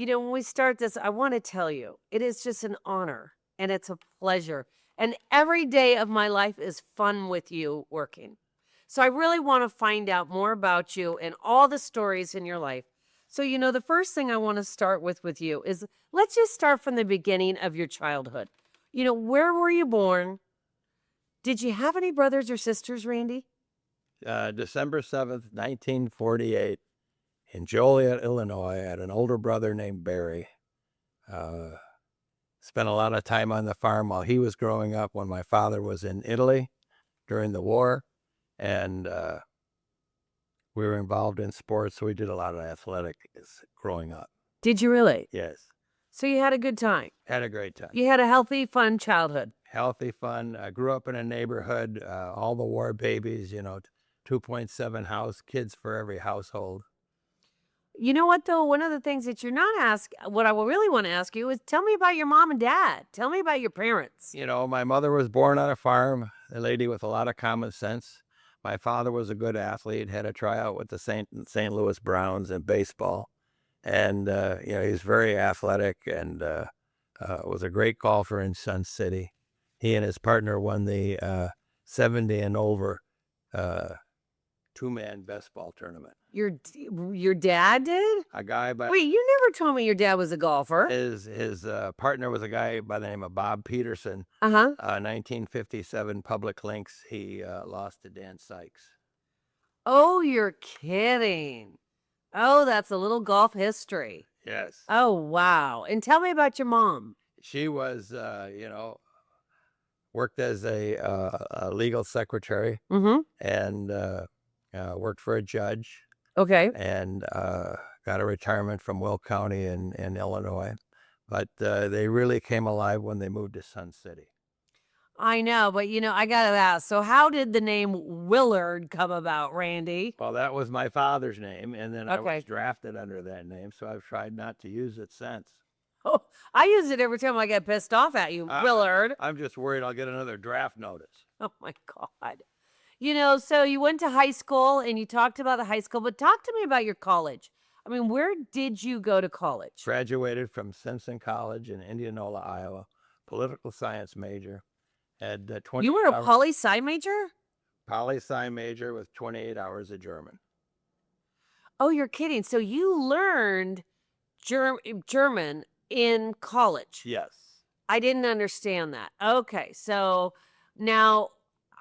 When we start this, I want to tell you, it is just an honor and it's a pleasure. And every day of my life is fun with you working. So I really want to find out more about you and all the stories in your life. So, the first thing I want to start with you is let's just start from the beginning of your childhood. Where were you born? Did you have any brothers or sisters, Randy? December 7th, 1948, in Joliet, Illinois. I had an older brother named Barry. Spent a lot of time on the farm while he was growing up when my father was in Italy during the war. And we were involved in sports, so we did a lot of athletics growing up. Did you really? Yes. So you had a good time? Had a great time. You had a healthy, fun childhood? Healthy, fun. I grew up in a neighborhood, all the war babies, 2.7 house, kids for every household. You know what, though? One of the things that you're not asking, what I really want to ask you is tell me about your mom and dad. Tell me about your parents. My mother was born on a farm, a lady with a lot of common sense. My father was a good athlete, had a tryout with the St. Louis Browns in baseball. And, he's very athletic and was a great golfer in Sun City. He and his partner won the 70 and over two-man best ball tournament. Your dad did? A guy by... Wait, you never told me your dad was a golfer. His partner was a guy by the name of Bob Peterson. 1957 Public Links. He lost to Dan Sykes. Oh, you're kidding. Oh, that's a little golf history. Yes. Oh, wow. And tell me about your mom. She was, worked as a legal secretary and worked for a judge. Okay. And got a retirement from Will County in Illinois. But they really came alive when they moved to Sun City. I know, but I got to ask, so how did the name Willard come about, Randy? Well, that was my father's name, and then I was drafted under that name, so I've tried not to use it since. Oh, I use it every time I get pissed off at you, Willard. I'm just worried I'll get another draft notice. Oh, my God. So you went to high school, and you talked about the high school, but talk to me about your college. I mean, where did you go to college? Graduated from Simpson College in Indianola, Iowa, political science major. Had 20 You were a poli-sci major? Poli-sci major with 28 hours of German. Oh, you're kidding. So you learned German in college? Yes. I didn't understand that. Okay, so now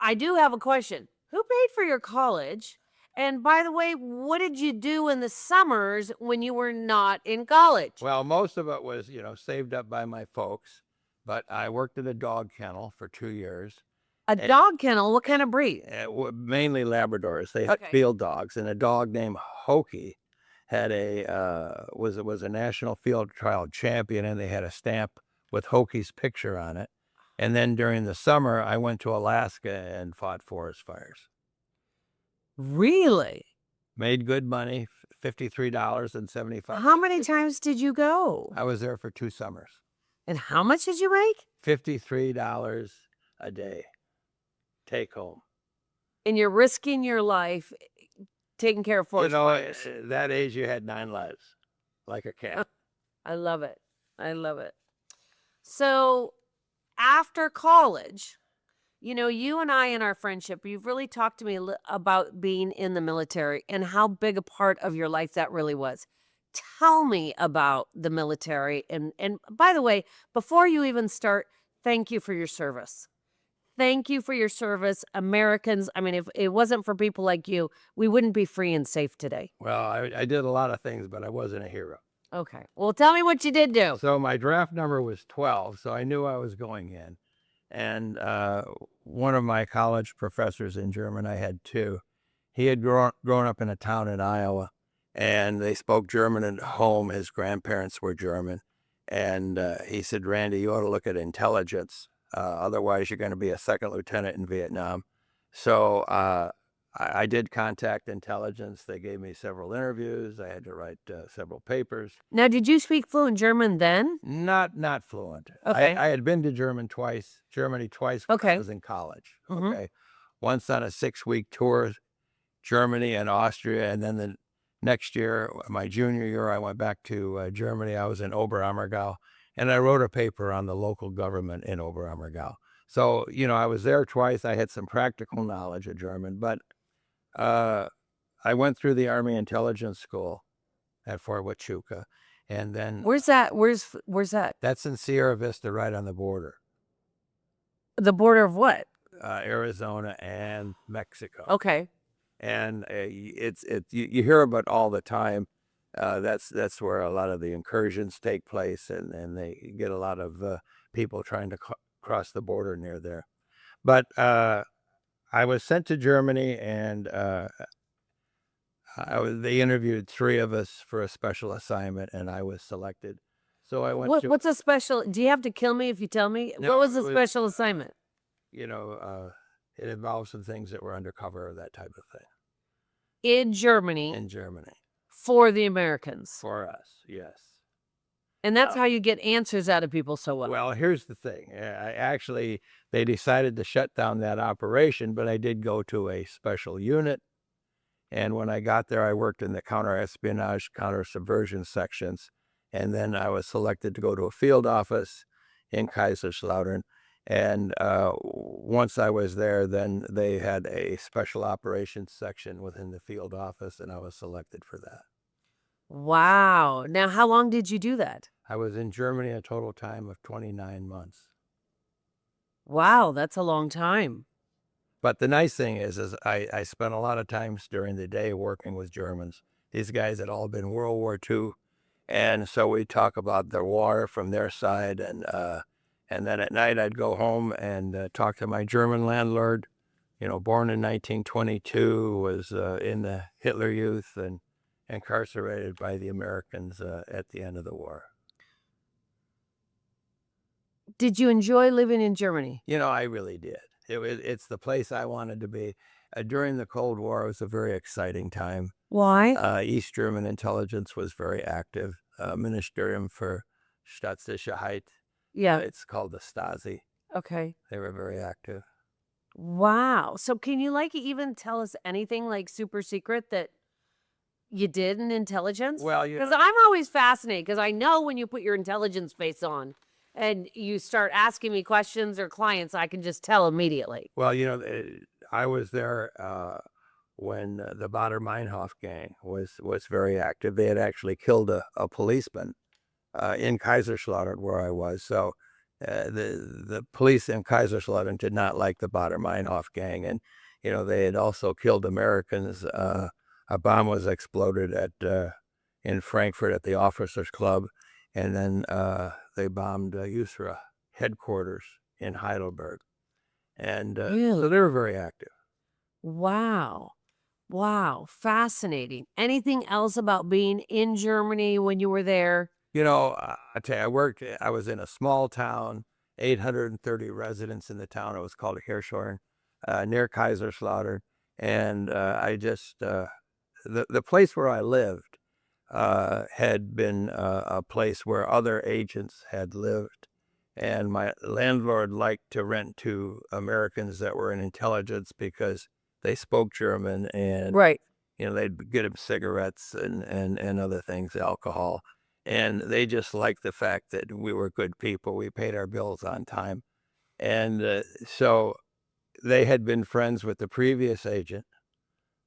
I do have a question. Who paid for your college? And by the way, what did you do in the summers when you were not in college? Well, most of it was, saved up by my folks. But I worked at a dog kennel for 2 years. A dog kennel? What kind of breed? Mainly Labradors. They had field dogs, and a dog named Hokey had was a national field trial champion, and they had a stamp with Hokey's picture on it. And then during the summer, I went to Alaska and fought forest fires. Really? Made good money, $53.75. How many times did you go? I was there for 2 summers. And how much did you make? $53 a day, take home. And you're risking your life taking care of forest fires. At that age, you had 9 lives, like a cat. I love it. I love it. So after college, you and I in our friendship, you've really talked to me about being in the military and how big a part of your life that really was. Tell me about the military. And by the way, before you even start, thank you for your service. Thank you for your service. Americans, I mean, if it wasn't for people like you, we wouldn't be free and safe today. Well, I did a lot of things, but I wasn't a hero. Okay. Well, tell me what you did do. So my draft number was 12, so I knew I was going in. And one of my college professors in German, I had 2, he had grown up in a town in Iowa. And they spoke German at home. His grandparents were German. And he said, Randy, you ought to look at intelligence. Otherwise, you're going to be a second lieutenant in Vietnam. So I did contact intelligence. They gave me several interviews. I had to write several papers. Now, did you speak fluent German then? Not fluent. Okay. I had been to Germany twice when I was in college. Okay. Once on a 6-week tour, Germany and Austria, and then the next year, my junior year, I went back to Germany. I was in Oberammergau, and I wrote a paper on the local government in Oberammergau. So, I was there twice. I had some practical knowledge of German, but I went through the Army Intelligence School at Fort Huachuca, and then Where's that? Where's that? that's in Sierra Vista, right on the border, The border of what? Arizona and Mexico. Okay. And you hear about all the time. That's where a lot of the incursions take place, and they get a lot of people trying to cross the border near there. But I was sent to Germany, and they interviewed 3 of us for a special assignment, and I was selected. So I went to, What's a special? Do you have to kill me if you tell me? No, What was it the was- special assignment? It involved some things that were undercover, that type of thing, In Germany in Germany for the Americans. for us. Yes. And that's how you get answers out of people so well. Well, here's the thing. They decided to shut down that operation, but I did go to a special unit. And when I got there, I worked in the counter-espionage, counter-subversion sections. And then I was selected to go to a field office in Kaiserlautern. And once I was there, then they had a special operations section within the field office, and I was selected for that. Wow. Now, how long did you do that? I was in Germany a total time of 29 months. Wow, that's a long time. But the nice thing is I spent a lot of times during the day working with Germans. These guys had all been World War II, and so we talk about the war from their side, and then at night I'd go home and talk to my German landlord, born in 1922, was in the Hitler Youth and incarcerated by the Americans at the end of the war. Did you enjoy living in Germany? I really did. It's the place I wanted to be. During the Cold War, it was a very exciting time. Why? East German intelligence was very active. Ministerium für Staatssicherheit. Yeah. It's called the Stasi. Okay. They were very active. Wow. So can you even tell us anything super secret that you did in intelligence? Well, because I'm always fascinated because I know when you put your intelligence face on and you start asking me questions or clients, I can just tell immediately. Well, I was there when the Baader Meinhof gang was very active. They had actually killed a policeman in Kaiserslautern where I was. So the police in Kaiserslautern did not like the Baader Meinhof gang, and they had also killed Americans. A bomb was exploded in Frankfurt at the Officers Club, and then they bombed USRA headquarters in Heidelberg, and so they were very active. Wow. Wow. Fascinating. Anything else about being in Germany when you were there? I tell you, I was in a small town, 830 residents in the town. It was called Hirschhorn, near Kaiserslautern. And the place where I lived had been a place where other agents had lived. And my landlord liked to rent to Americans that were in intelligence because they spoke German, and Right. they'd get him cigarettes and other things, alcohol. And they just liked the fact that we were good people. We paid our bills on time. And so they had been friends with the previous agent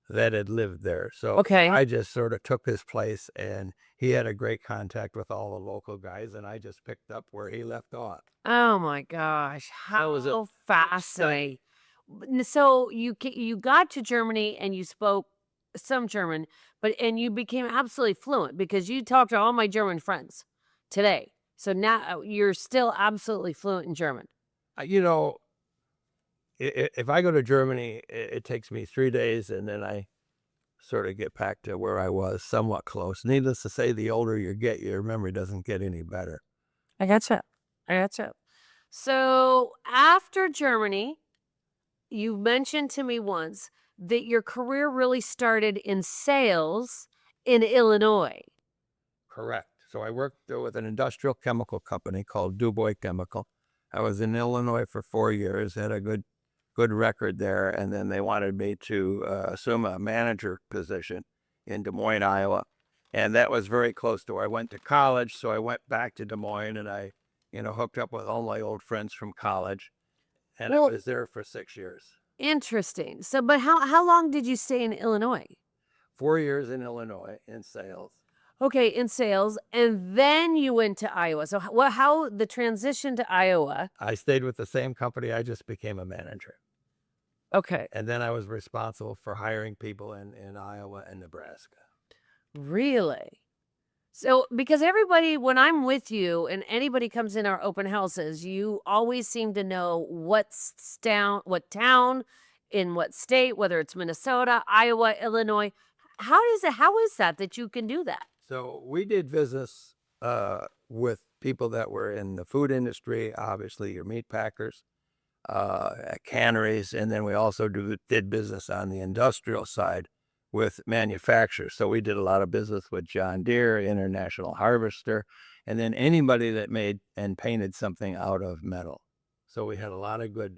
that had lived there. So Okay. I just sort of took his place, and he had a great contact with all the local guys, and I just picked up where he left off. Oh my gosh. was How fascinating. So you got to Germany and you spoke some German, and you became absolutely fluent because you talked to all my German friends today. So now you're still absolutely fluent in German. If I go to Germany, it takes me 3 days, and then I sort of get back to where I was, somewhat close. Needless to say, the older you get, your memory doesn't get any better. I gotcha. So after Germany, you mentioned to me once that your career really started in sales in Illinois. Correct. So I worked with an industrial chemical company called Dubois Chemical. I was in Illinois for 4 years, had a good record there, and then they wanted me to assume a manager position in Des Moines, Iowa. And that was very close to where I went to college. So I went back to Des Moines and I, hooked up with all my old friends from college. And I Well, was there for 6 years. interesting. So, but how long did you stay in Illinois? 4 years in Illinois in sales. Okay, in sales, and then you went to Iowa. So, how the transition to Iowa? I stayed with the same company. I just became a manager. Okay, And then I was responsible for hiring people in Iowa and Nebraska. really? So, because everybody, when I'm with you and anybody comes in our open houses, you always seem to know what town, in what state, whether it's Minnesota, Iowa, Illinois. How is that you can do that? So we did business with people that were in the food industry, obviously your meat packers, canneries, and then we also did business on the industrial side with manufacturers. So we did a lot of business with John Deere, International Harvester, and then anybody that made and painted something out of metal. So we had a lot of good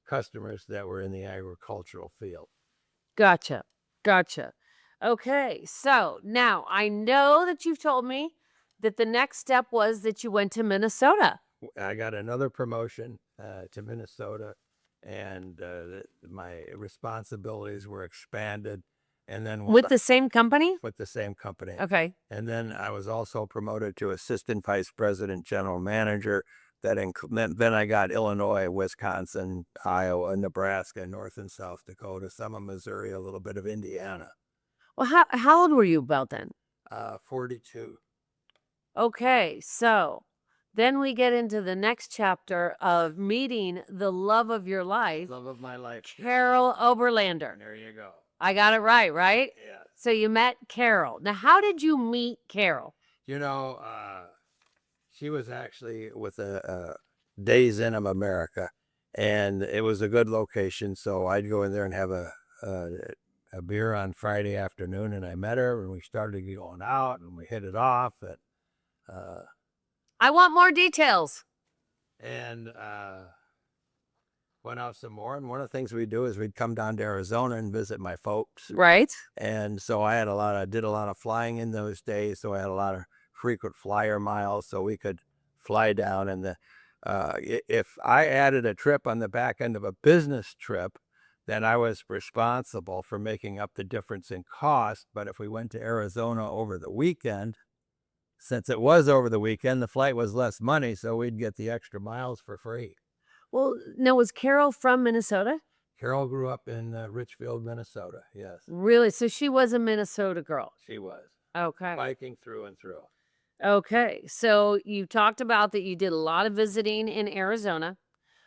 customers that were in the agricultural field. Gotcha. Gotcha. Okay. So now I know that you've told me that the next step was that you went to Minnesota. I got another promotion to Minnesota, and my responsibilities were expanded. And then With the same company? with the same company. Okay. And then I was also promoted to assistant vice president, general manager. Then I got Illinois, Wisconsin, Iowa, Nebraska, North and South Dakota, some of Missouri, a little bit of Indiana. Well, how old were you about then? 42. Okay. So then we get into the next chapter of meeting the love of your life, Love of my life. Carol Oberlander. There you go. I got it right, right? Yeah. So you met Carol. Now, how did you meet Carol? She was actually with a Days Inn of America, and it was a good location. So I'd go in there and have a beer on Friday afternoon, and I met her, and we started going out, and we hit it off, I want more details. and went out some more. And one of the things we'd do is we'd come down to Arizona and visit my folks. Right. And so I did a lot of flying in those days. So I had a lot of frequent flyer miles, so we could fly down. And if I added a trip on the back end of a business trip, then I was responsible for making up the difference in cost. But if we went to Arizona over the weekend, since it was over the weekend, the flight was less money, so we'd get the extra miles for free. Well, now, was Carol from Minnesota? Carol grew up in Richfield, Minnesota. Yes, Really? So she was a Minnesota girl. she was. Okay. Biking through and through. Okay. So you talked about that you did a lot of visiting in Arizona,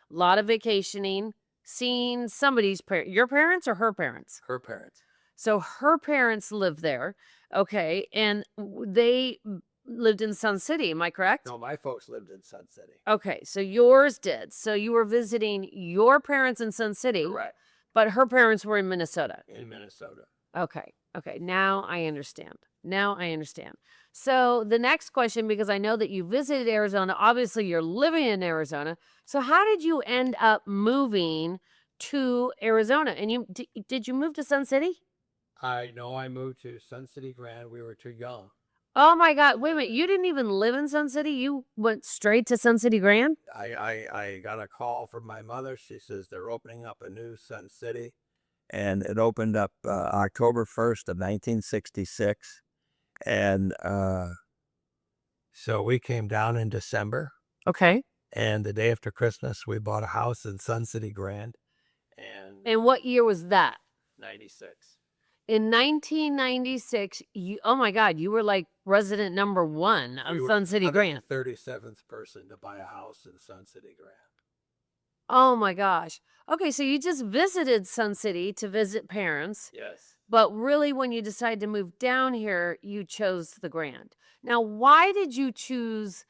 a lot of vacationing, seeing somebody's your parents or her parents? Her parents. So her parents lived there. Okay. And they lived in Sun City. Am I correct? No, my folks lived in Sun City. Okay. So yours did. So you were visiting your parents in Sun City, Correct. but her parents were in Minnesota. In Minnesota. Okay. Okay. Now I understand. So the next question, because I know that you visited Arizona, obviously you're living in Arizona. So how did you end up moving to Arizona? And did you move to Sun City? I moved to Sun City Grand. We were too young. Oh my God. Wait a minute. You didn't even live in Sun City? You went straight to Sun City Grand? I got a call from my mother. She says they're opening up a new Sun City. And it opened up October 1st of 1966. And so we came down in December. Okay. And the day after Christmas, we bought a house in Sun City Grand. And what year was that? 96. In 1996, oh my God, you were like resident number one of Sun City Grand. 37th person to buy a house in Sun City Grand. Oh my gosh. Okay, so you just visited Sun City to visit parents. Yes. But really, when you decided to move down here, you chose the Grand. Now, why did you choose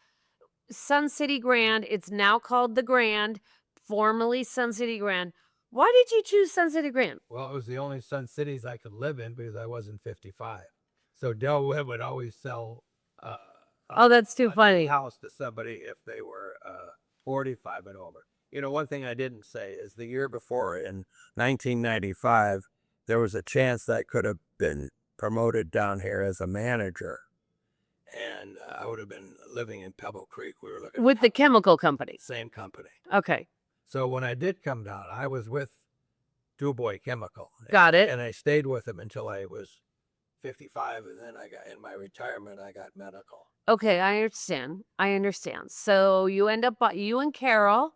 Sun City Grand? It's now called the Grand, formerly Sun City Grand. Why did you choose Sun City Grand? Well, it was the only Sun Cities I could live in because I wasn't 55. So Del Webb would always sell oh, that's too funny. House to somebody if they were 45 and over. One thing I didn't say is the year before, in 1995, there was a chance that I could have been promoted down here as a manager. And I would have been living in Pebble Creek. We were looking With the chemical company. same company. Okay. So when I did come down, I was with DuBois Chemical. Got it. And I stayed with them until I was 55, and then I got in my retirement. I got medical. Okay, I understand. I understand. So you end up, you and Carol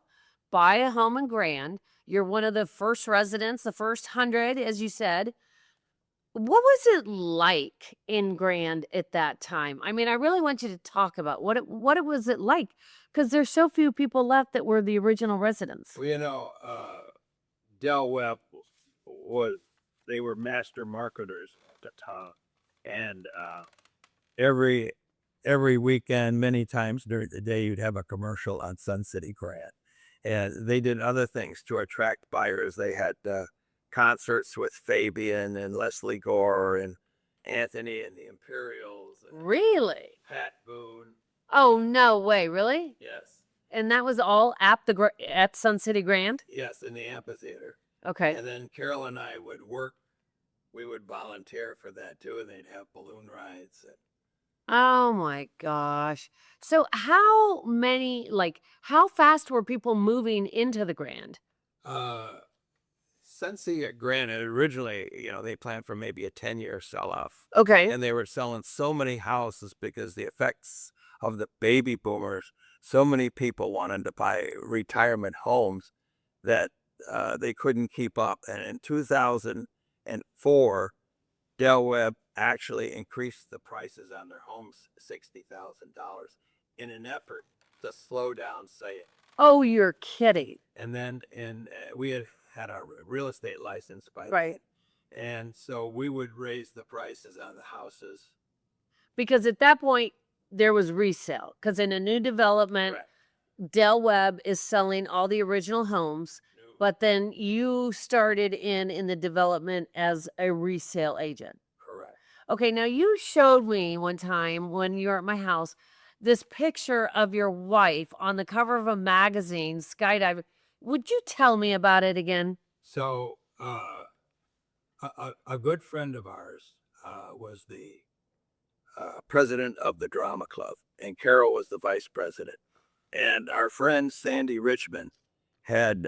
buy a home in Grand. You're one of the first residents, the first 100, as you said. What was it like in Grand at that time? I mean, I really want you to talk about what it was it like, because there's so few people left that were the original residents. Well, Del Webb they were master marketers at the time, and every weekend, many times during the day, you'd have a commercial on Sun City Grand. And they did other things to attract buyers. They had concerts with Fabian and Leslie Gore and Anthony and the Imperials. And Really? Pat Boone. Oh, no way. Really? Yes. And that was all at Sun City Grand? Yes, in the amphitheater. Okay. And then Carol and I would work. We would volunteer for that too. And they'd have balloon rides. Oh my gosh. So how fast were people moving into the Grand? Sensi at Granite originally, they planned for maybe a 10-year sell-off. Okay. And they were selling so many houses because the effects of the baby boomers, so many people wanted to buy retirement homes that they couldn't keep up. And in 2004, Del Webb actually increased the prices on their homes $60,000 in an effort to slow down sales. Oh, you're kidding. And then we had a real estate license by Right. then. And so we would raise the prices on the houses. Because at that point, there was resale. Because in a new development, Correct. Del Webb is selling all the original homes. But then you started in the development as a resale agent. Correct. Okay, now you showed me one time when you were at my house this picture of your wife on the cover of a magazine skydiving. Would you tell me about it again? So a good friend of ours was the president of the drama club, and Carol was the vice president. And our friend Sandy Richmond had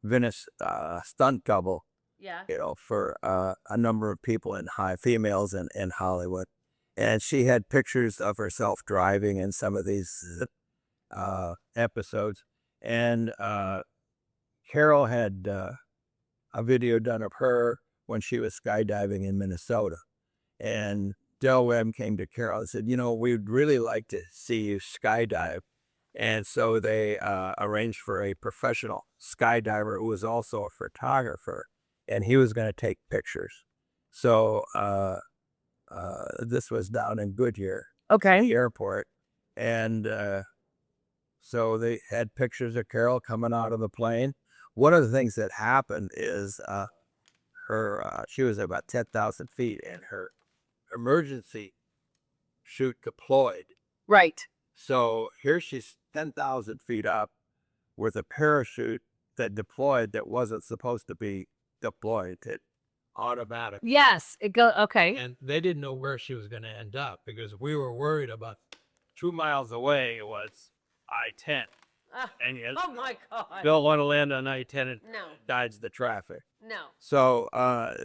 been a stunt double, Yeah. for a number of people females in Hollywood. And she had pictures of herself driving in some of these episodes. And Carol had a video done of her when she was skydiving in Minnesota. And Del Webb came to Carol and said, we'd really like to see you skydive. And so they arranged for a professional skydiver who was also a photographer, and he was going to take pictures. So this was down in Goodyear, Okay. airport. And so they had pictures of Carol coming out of the plane. One of the things that happened is she was about 10,000 feet, and her emergency chute deployed. Right. So here she's 10,000 feet up with a parachute that deployed that wasn't supposed to be deployed. It automatically. Yes. Okay. And they didn't know where she was going to end up because we were worried about 2 miles away was I-10. And you Oh my God. don't want to land on I-10 and No. dodge the traffic. No. So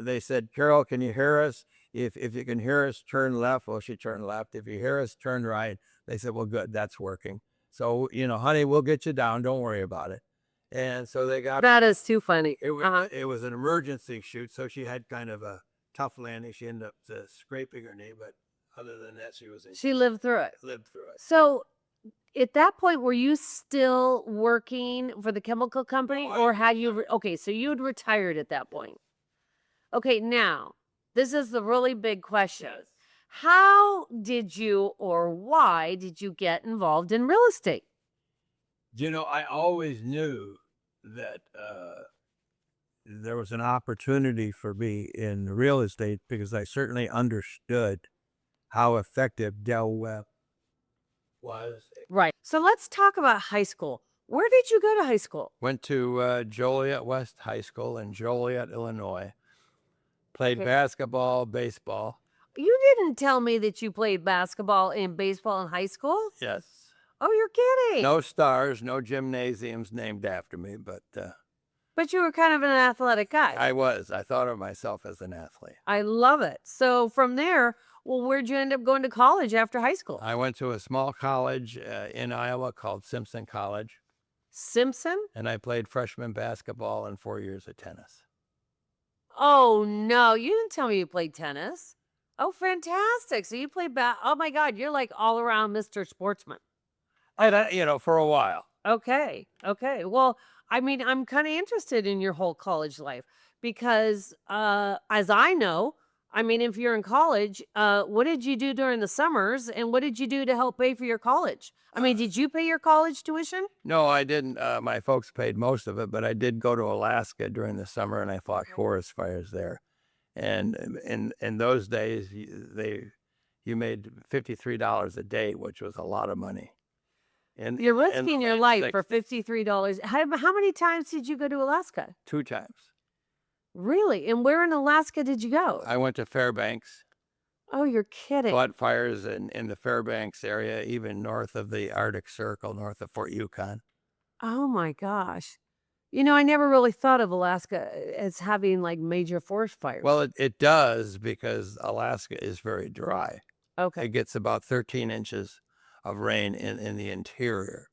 they said, Carol, can you hear us? If you can hear us, turn left. Well, she turned left. If you hear us, turn right. They said, well, good, that's working. So, honey, we'll get you down. Don't worry about it. And so they got... That is too funny. It was an emergency chute, so she had kind of a tough landing. She ended up scraping her knee, but other than that, She lived through it. lived through it. So at that point, were you still working for the chemical company, or had you... Okay, so you had retired at that point. Okay, now, this is the really big question. Yes. How did you, or why did you get involved in real estate? I always knew that there was an opportunity for me in real estate because I certainly understood how effective Del Webb was. Right. So let's talk about high school. Where did you go to high school? Went to Joliet West High School in Joliet, Illinois. Played Okay. basketball, baseball. You didn't tell me that you played basketball and baseball in high school? Yes. Oh, you're kidding. No stars, no gymnasiums named after me, but But you were kind of an athletic guy. I was. I thought of myself as an athlete. I love it. So from there, well, where'd you end up going to college after high school? I went to a small college in Iowa called Simpson College, Simpson? and I played freshman basketball and 4 years of tennis. Oh, no. You didn't tell me you played tennis. Oh, fantastic. So you played oh my God, you're like all around Mr. Sportsman. And for a while. Okay. Okay. Well, I mean, I'm kind of interested in your whole college life because as I know, I mean, if you're in college, what did you do during the summers and what did you do to help pay for your college? I mean, did you pay your college tuition? No, I didn't. My folks paid most of it, but I did go to Alaska during the summer, and I fought Okay. forest fires there. And in those days, you made $53 a day, which was a lot of money. And You're risking your life for $53. How many times did you go to Alaska? 2 times. Really? And where in Alaska did you go? I went to Fairbanks, Oh, you're kidding. fought fires in the Fairbanks area, even north of the Arctic Circle, north of Fort Yukon. Oh my gosh. You know, I never really thought of Alaska as having like major forest fires. Well, it does because Alaska is very dry. Okay. It gets about 13 inches of rain in the interior.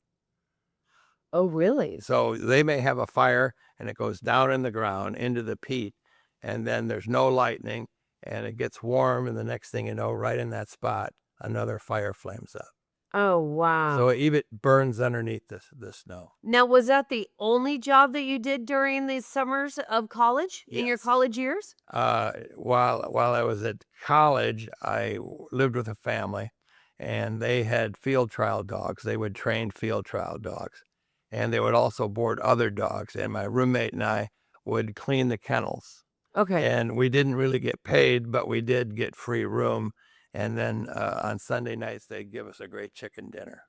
Oh, really? So they may have a fire and it goes down in the ground into the peat, and then there's no lightning and it gets warm, and the next thing you know, right in that spot, another fire flames up. Oh, wow. So it even burns underneath the snow. Now, was that the only job that you did during the summers of college, in your Yes. college years? While I was at college, I lived with a family, and they had field trial dogs. They would train field trial dogs, and they would also board other dogs. And my roommate and I would clean the kennels. Okay. And we didn't really get paid, but we did get free room. And then on Sunday nights, they'd give us a great chicken dinner.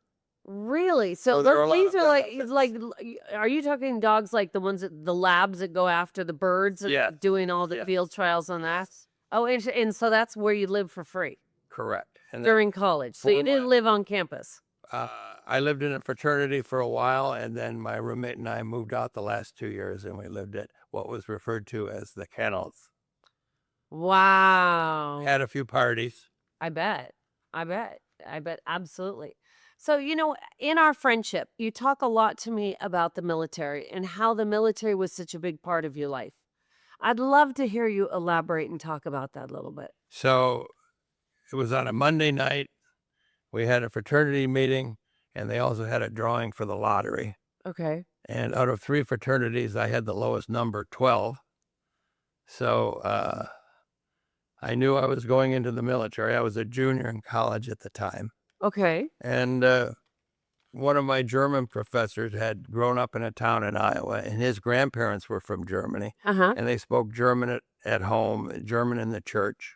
Really? So So there are a lot these of are benefits. are you talking dogs like the ones the labs that go after the birds and Yes. doing all the Yes. field trials on that? Oh, and so that's where you live for free Correct. And then, during college. So you for didn't my- live on campus. I lived in a fraternity for a while, and then my roommate and I moved out the last 2 years, and we lived at what was referred to as the kennels. Wow. Had a few parties. I bet. I bet. I bet absolutely. So, you know, in our friendship, you talk a lot to me about the military and how the military was such a big part of your life. I'd love to hear you elaborate and talk about that a little bit. So it was on a Monday night. We had a fraternity meeting, and they also had a drawing for the lottery. Okay. And out of 3 fraternities, I had the lowest number, 12. So I knew I was going into the military. I was a junior in college at the time. Okay. And one of my German professors had grown up in a town in Iowa, and his grandparents were from Germany, Uh-huh. and they spoke German at home, German in the church.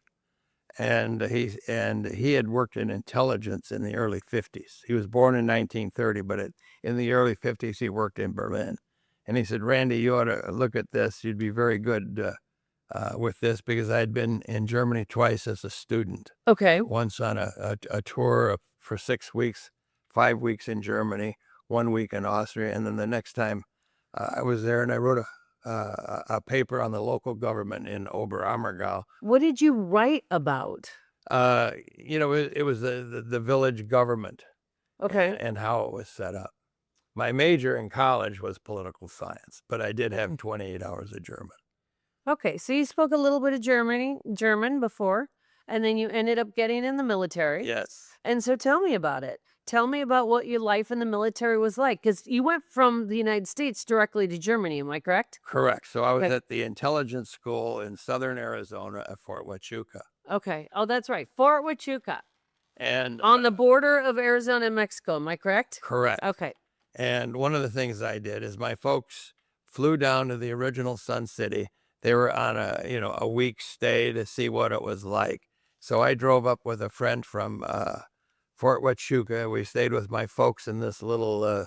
And he had worked in intelligence in the early 50s. He was born in 1930, but in the early 50s, he worked in Berlin. And he said, "Randy, you ought to look at this. You'd be very good with this," because I'd been in Germany twice as a student. Okay. Once on a tour for 6 weeks, 5 weeks in Germany, 1 week in Austria, and then the next time I was there, and I wrote a paper on the local government in Oberammergau. What did you write about? It was the village government Okay. and how it was set up. My major in college was political science, but I did have 28 hours of German. Okay. So you spoke a little bit of German before, and then you ended up getting in the military. Yes. And so tell me about it. Tell me about what your life in the military was like, because you went from the United States directly to Germany. Am I correct? Correct. So I was Okay. at the intelligence school in southern Arizona at Fort Huachuca. Okay. Oh, that's right. Fort Huachuca, And on the border of Arizona and Mexico. Am I correct? correct. Okay. And one of the things I did is my folks flew down to the original Sun City. They were on a week stay to see what it was like. So I drove up with a friend from Fort Huachuca. We stayed with my folks in this little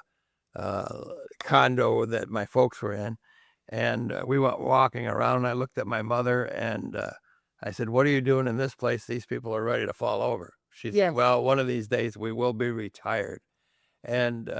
condo that my folks were in. And we went walking around, and I looked at my mother, and I said, "What are you doing in this place? These people are ready to fall over." She said, Yes. "Well, one of these days we will be retired." And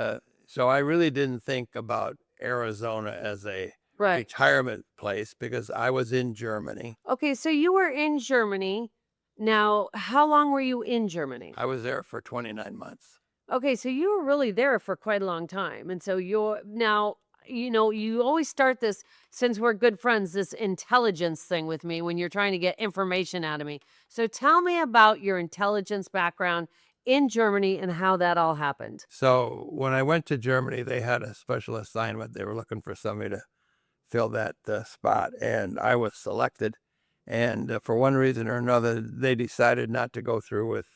so I really didn't think about Arizona as a Right. retirement place because I was in Germany. Okay, so you were in Germany. Now, how long were you in Germany? I was there for 29 months. Okay, so you were really there for quite a long time. And so you're now, you always start this, since we're good friends, this intelligence thing with me when you're trying to get information out of me. So tell me about your intelligence background in Germany and how that all happened. So when I went to Germany, they had a special assignment. They were looking for somebody to fill that spot, and I was selected. And for one reason or another, they decided not to go through with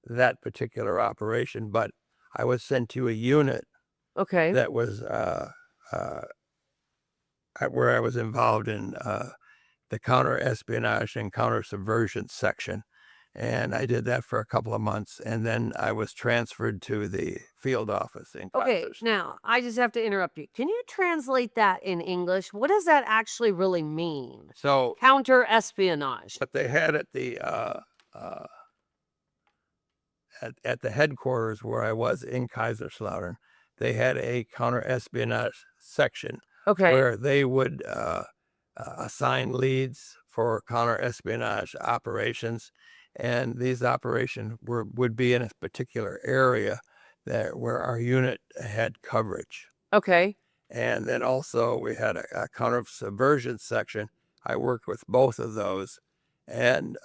that particular operation, but I was sent to a unit Okay. that was uh, where I was involved in the counter-espionage and counter-subversion section. And I did that for a couple of months, and then I was transferred to the field office in Okay, Kaiserslautern. now I just have to interrupt you. Can you translate that in English? What does that actually really mean? So Counter espionage. but they had at the uh, at the headquarters where I was in Kaiserslautern, they had a counter-espionage section Okay. where they would assign leads for counter-espionage operations, and these operations would be in a particular area where our unit had coverage. Okay. And then also we had a counter-subversion section. I worked with both of those, and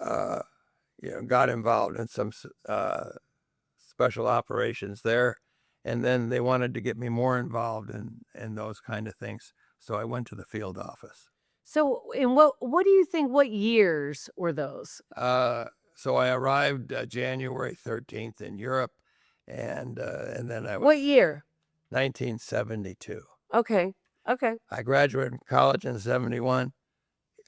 got involved in some special operations there. And then they wanted to get me more involved in those kind of things. So I went to the field office. So, in what do you think? What years were those? So I arrived January 13th in Europe, and then I was What year? 1972. Okay. Okay. I graduated from college in 71.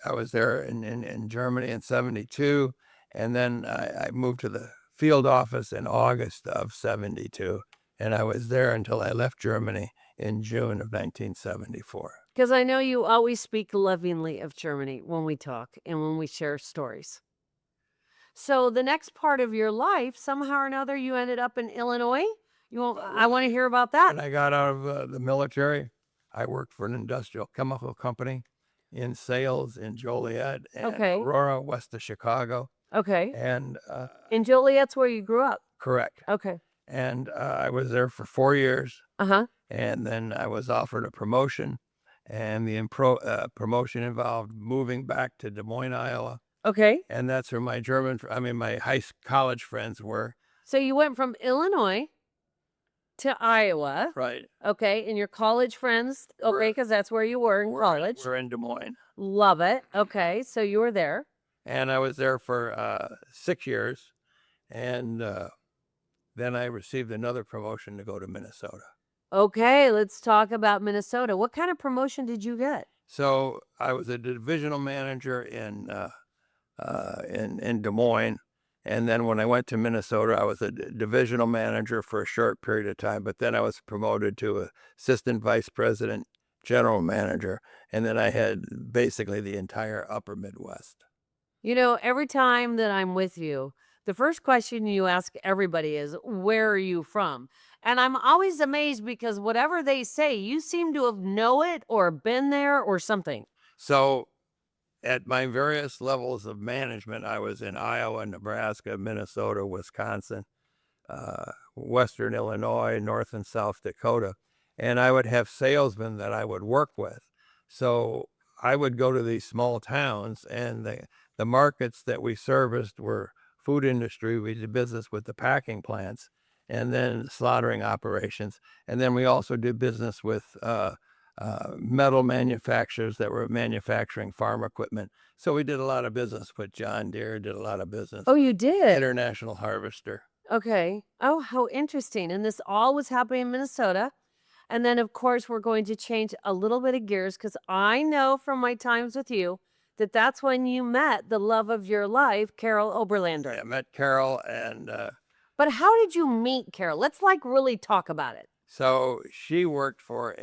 I was there in Germany in 72, and then I moved to the field office in August of 72, and I was there until I left Germany in June of 1974. Because I know you always speak lovingly of Germany when we talk and when we share stories. So the next part of your life, somehow or another, you ended up in Illinois. I want to hear about that. When I got out of the military, I worked for an industrial chemical company in sales in Joliet and Okay. Aurora, west of Chicago. Okay. And In Joliet's where you grew up. correct. Okay. And I was there for 4 years, Uh-huh. and then I was offered a promotion, and the promotion involved moving back to Des Moines, Iowa, Okay. and that's where my my college friends were. So you went from Illinois to Iowa. Right. Okay. And your college friends. Okay. We're- Because that's where you were in college. We're in Des Moines. Love it. Okay. So you were there. And I was there for 6 years, and then I received another promotion to go to Minnesota. Okay. Let's talk about Minnesota. What kind of promotion did you get? So I was a divisional manager in Des Moines, and then when I went to Minnesota, I was a divisional manager for a short period of time. But then I was promoted to assistant vice president, general manager, and then I had basically the entire upper Midwest. Every time that I'm with you, the first question you ask everybody is, where are you from? And I'm always amazed because whatever they say, you seem to have know it or been there or something. So at my various levels of management, I was in Iowa, Nebraska, Minnesota, Wisconsin, Western Illinois, North and South Dakota, and I would have salesmen that I would work with. So I would go to these small towns, and the markets that we serviced were food industry. We did business with the packing plants, and then slaughtering operations, and then we also did business with metal manufacturers that were manufacturing farm equipment. So we did a lot of business with John Deere, did a lot of business Oh, you did? International Harvester. Okay. Oh, how interesting. And this all was happening in Minnesota. And then, of course, we're going to change a little bit of gears because I know from my times with you that that's when you met the love of your life, Carol Oberlander. I met Carol, and But how did you meet Carol? Let's really talk about it. so she worked for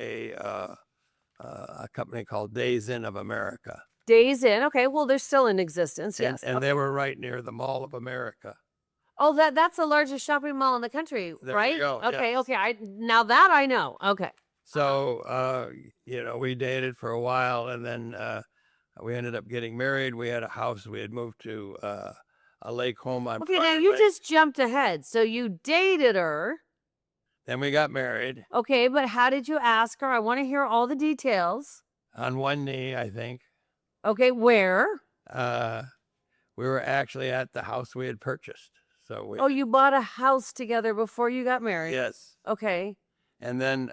a company called Days Inn of America. Days Inn. Okay, well, they're still in existence. And, Yes. and Okay. they were right near the Mall of America. Oh, that's the largest shopping mall in the country, There you right? go, Okay, yes. okay. Now that I know. Okay. So, we dated for a while, and then we ended up getting married. We had a house. We had moved to a lake home on Okay, now Prior you Lake. just jumped ahead. So you dated her. Then we got married Okay, but how did you ask her? I want to hear all the details. on one knee, I think. Okay, where? We were actually at the house we had purchased. So we, Oh, you bought a house together before you got married. yes. Okay. And then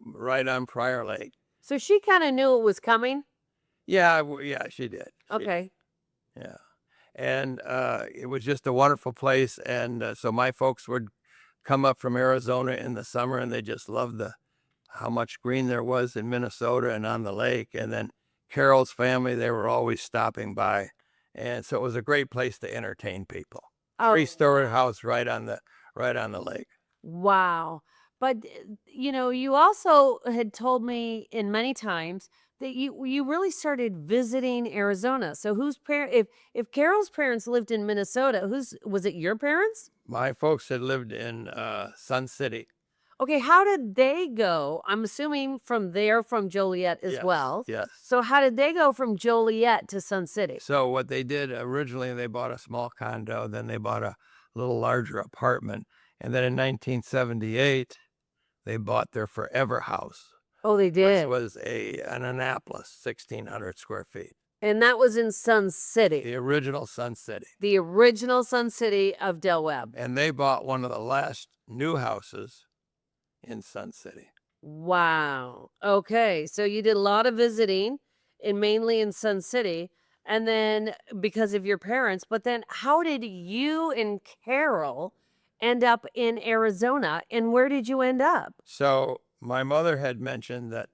right on Prior Lake. So she kind of knew it was coming. Yeah, yeah, she did. Okay. Yeah. And it was just a wonderful place. And so my folks would come up from Arizona in the summer, and they just loved how much green there was in Minnesota and on the lake. And then Carol's family, they were always stopping by. And so it was a great place to entertain people. Oh, 3-story house right on the lake. wow. But you also had told me in many times that you really started visiting Arizona. So whose parent if Carol's parents lived in Minnesota, was it your parents? My folks had lived in Sun City. Okay, how did they go? I'm assuming from Joliet as Yes, well. yes. So how did they go from Joliet to Sun City? So what they did originally, they bought a small condo, then they bought a little larger apartment, and then in 1978, they bought their forever house, Oh, they which did. was an Annapolis, 1,600 square feet. And that was in Sun City. The original Sun City. The original Sun City of Del Webb. And they bought one of the last new houses in Sun City. Wow. Okay. So you did a lot of visiting mainly in Sun City, and then because of your parents, but then how did you and Carol end up in Arizona, and where did you end up? So my mother had mentioned that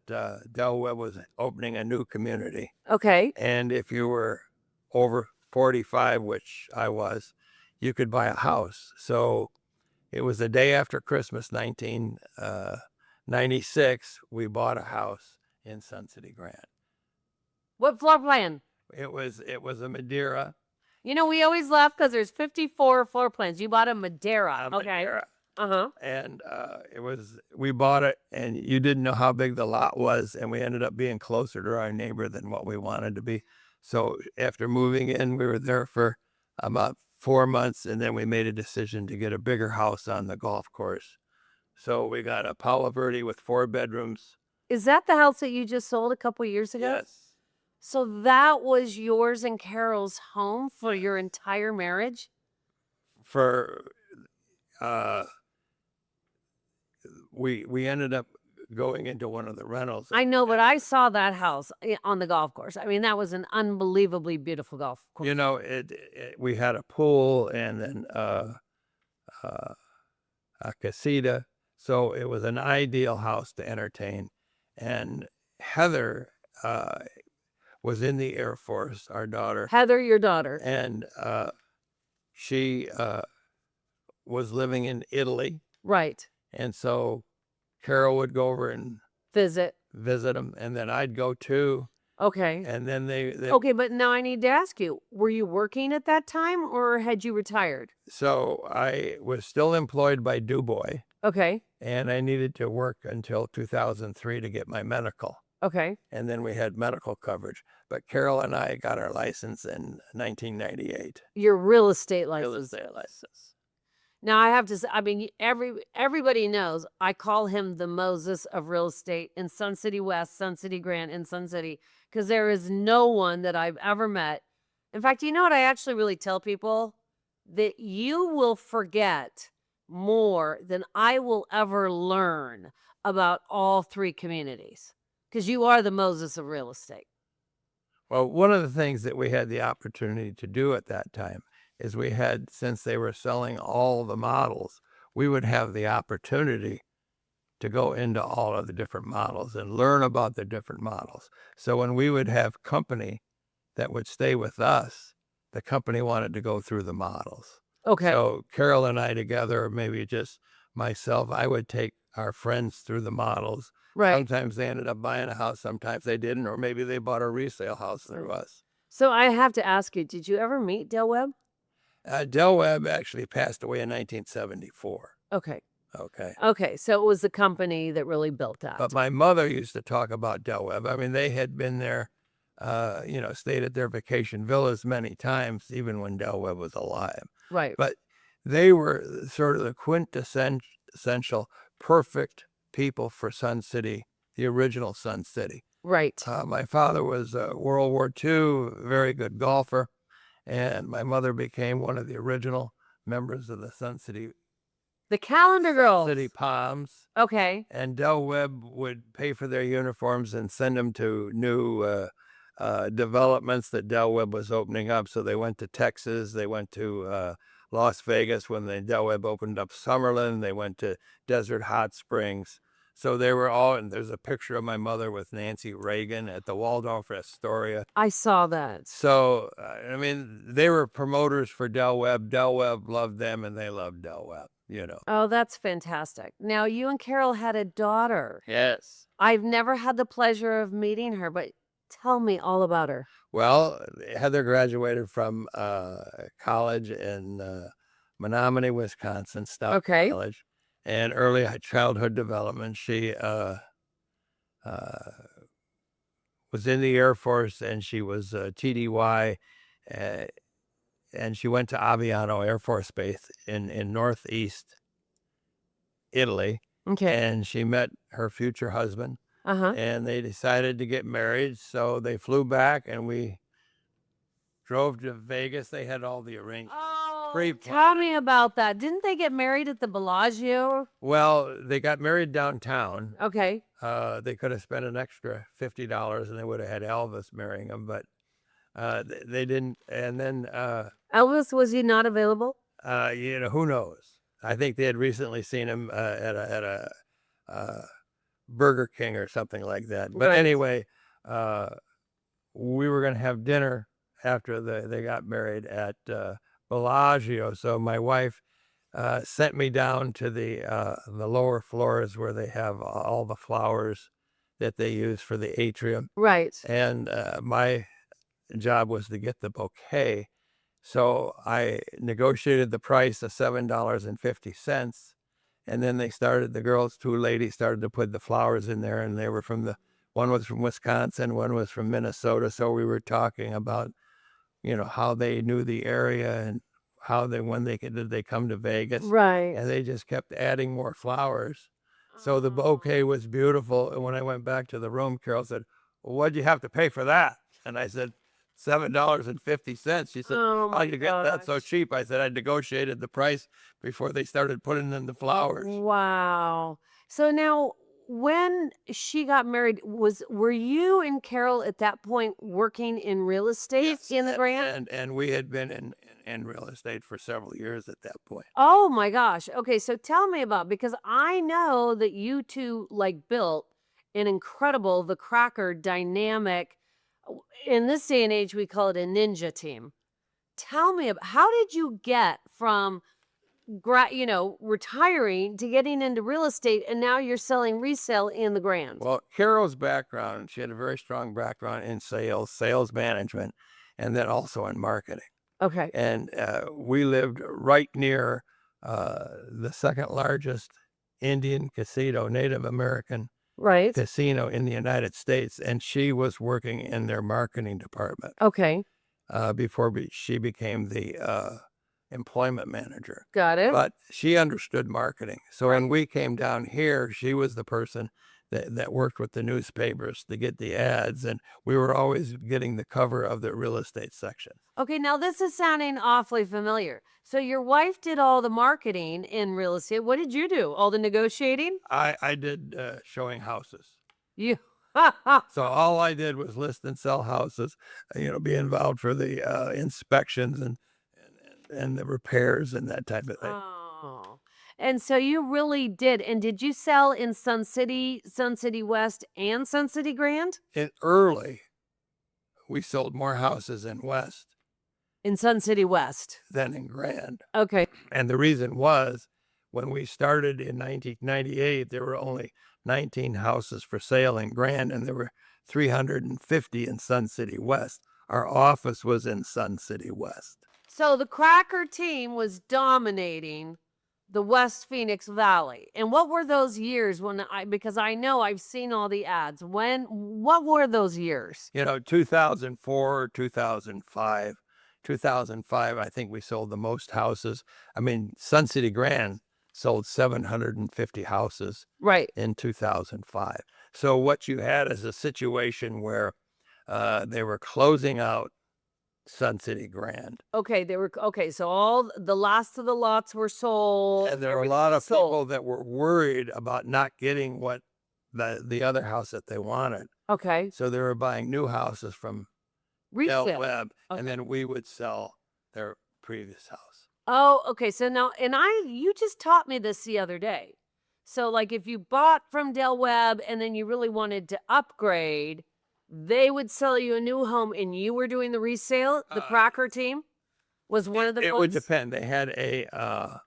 Del Webb was opening a new community. Okay. And if you were over 45, which I was, you could buy a house. So it was the day after Christmas, 1996, we bought a house in Sun City Grant. What floor plan? It was a Madeira. We always laugh because there's 54 floor plans. You bought a Madeira. Okay. Madeira. Uh-huh. And we bought it, and you didn't know how big the lot was, and we ended up being closer to our neighbor than what we wanted to be. So after moving in, we were there for about 4 months, and then we made a decision to get a bigger house on the golf course. So we got a Palo Verde with 4 bedrooms. Is that the house that you just sold a couple years ago? Yes. So that was yours and Carol's home for your entire marriage? For we ended up going into one of the rentals. I know, but I saw that house on the golf course. I mean, that was an unbelievably beautiful golf course. We had a pool and then a casita, so it was an ideal house to entertain. And Heather was in the Air Force, our daughter. Heather, your daughter. And she was living in Italy. Right. And so Carol would go over and visit them, and then I'd go too. Okay. And then they Okay, but now I need to ask you, were you working at that time or had you retired? So I was still employed by DuBois, Okay. and I needed to work until 2003 to get my medical. Okay. And then we had medical coverage. But Carol and I got our license in 1998. Your real estate license. Real estate license. Now I have to say, I mean, everybody knows I call him the Moses of real estate in Sun City West, Sun City Grant, and Sun City, because there is no one that I've ever met. In fact, you know what I actually really tell people? That you will forget more than I will ever learn about all 3 communities, because you are the Moses of real estate. Well, one of the things that we had the opportunity to do at that time is we had, since they were selling all the models, we would have the opportunity to go into all of the different models and learn about the different models. So when we would have company that would stay with us, the company wanted to go through the models. Okay. So Carol and I together, maybe just myself, I would take our friends through the models. Right. Sometimes they ended up buying a house, sometimes they didn't, or maybe they bought a resale house through us. So I have to ask you, did you ever meet Del Webb? Del Webb actually passed away in 1974. Okay. Okay. Okay. So it was the company that really built that. But my mother used to talk about Del Webb. I mean, they had been there, stayed at their vacation villas many times, even when Del Webb was alive. Right. But they were sort of the quintessential perfect people for Sun City, the original Sun City. Right. My father was a World War II, very good golfer, and my mother became one of the original members of the Sun City The Calendar Girls. City Palms. Okay. And Del Webb would pay for their uniforms and send them to new developments that Del Webb was opening up. So they went to Texas, they went to Las Vegas when Del Webb opened up Summerlin, they went to Desert Hot Springs. So they were all, and there's a picture of my mother with Nancy Reagan at the Waldorf Astoria. I saw that. So, I mean, they were promoters for Del Webb. Del Webb loved them and they loved Del Webb, you know. Oh, that's fantastic. Now, you and Carol had a daughter. Yes. I've never had the pleasure of meeting her, but tell me all about her. Well, Heather graduated from college in Menominee, Wisconsin, Stout Okay. College, and early childhood development. She was in the Air Force, and she was TDY, and she went to Aviano Air Force Base in northeast Italy, Okay. and she met her future husband. Uh-huh. And they decided to get married, so they flew back, and we drove to Vegas. They had all the arrangements. Oh, tell me about that. Didn't they get married at the Bellagio? Well, they got married downtown. Okay. They could have spent an extra $50, and they would have had Elvis marrying them, but they didn't. And then, Elvis, was he not available? who knows? I think they had recently seen him at a Burger King or something like that. But Right. anyway, we were going to have dinner after they got married at Bellagio. So my wife sent me down to the lower floors where they have all the flowers that they use for the atrium. Right. And my job was to get the bouquet. So I negotiated the price of $7.50. And then the two ladies started to put the flowers in there, and they were one was from Wisconsin, one was from Minnesota. So we were talking about, how they knew the area and when did they come to Vegas. Right. And they just kept adding more flowers. So the bouquet was beautiful. And when I went back to the room, Carol said, "Well, what'd you have to pay for that?" And I said, $7.50. She said, Oh, "How my you get that so gosh. cheap?" I said, "I negotiated the price before they started putting in the flowers." Wow. So now, when she got married, were you and Carol at that point working in real estate Yes, in the Grand? and we had been in real estate for several years at that point. Oh my gosh. Okay, so tell me about, because I know that you two built an incredible, the Cracker dynamic. In this day and age, we call it a ninja team. Tell me about, how did you get from retiring to getting into real estate, and now you're selling resale in the Grand? Well, Carol's background, she had a very strong background in sales management, and then also in marketing. Okay. And we lived right near the second largest Indian casino, Native American Right. casino in the United States, and she was working in their marketing department Okay. before she became the employment manager. Got it. But she understood marketing. So when we came down here, she was the person that worked with the newspapers to get the ads, and we were always getting the cover of the real estate section. Okay, now this is sounding awfully familiar. So your wife did all the marketing in real estate. What did you do? All the negotiating? I did showing houses. You. So all I did was list and sell houses, be involved for the inspections and the repairs and that type of thing. Oh. And so you really did. And did you sell in Sun City West, and Sun City Grand? Early, we sold more houses in West In Sun City West. than in Grand. Okay. And the reason was when we started in 1998, there were only 19 houses for sale in Grand, and there were 350 in Sun City West. Our office was in Sun City West. So the Cracker team was dominating the West Phoenix Valley. And what were those years because I know I've seen all the ads. What were those years? 2004, 2005. 2005, I think we sold the most houses. I mean, Sun City Grand sold 750 houses Right. in 2005. So what you had is a situation where they were closing out Sun City Grand. Okay, so all the last of the lots were sold. And there were a lot of people that were worried about not getting what the other house that they wanted. Okay. So they were buying new houses from Resale. Del Webb, Okay. and then we would sell their previous house. Oh, okay. So now, you just taught me this the other day. So like if you bought from Del Webb and then you really wanted to upgrade, they would sell you a new home and you were doing the resale. The Cracker team was one of the It ones? would depend. They had a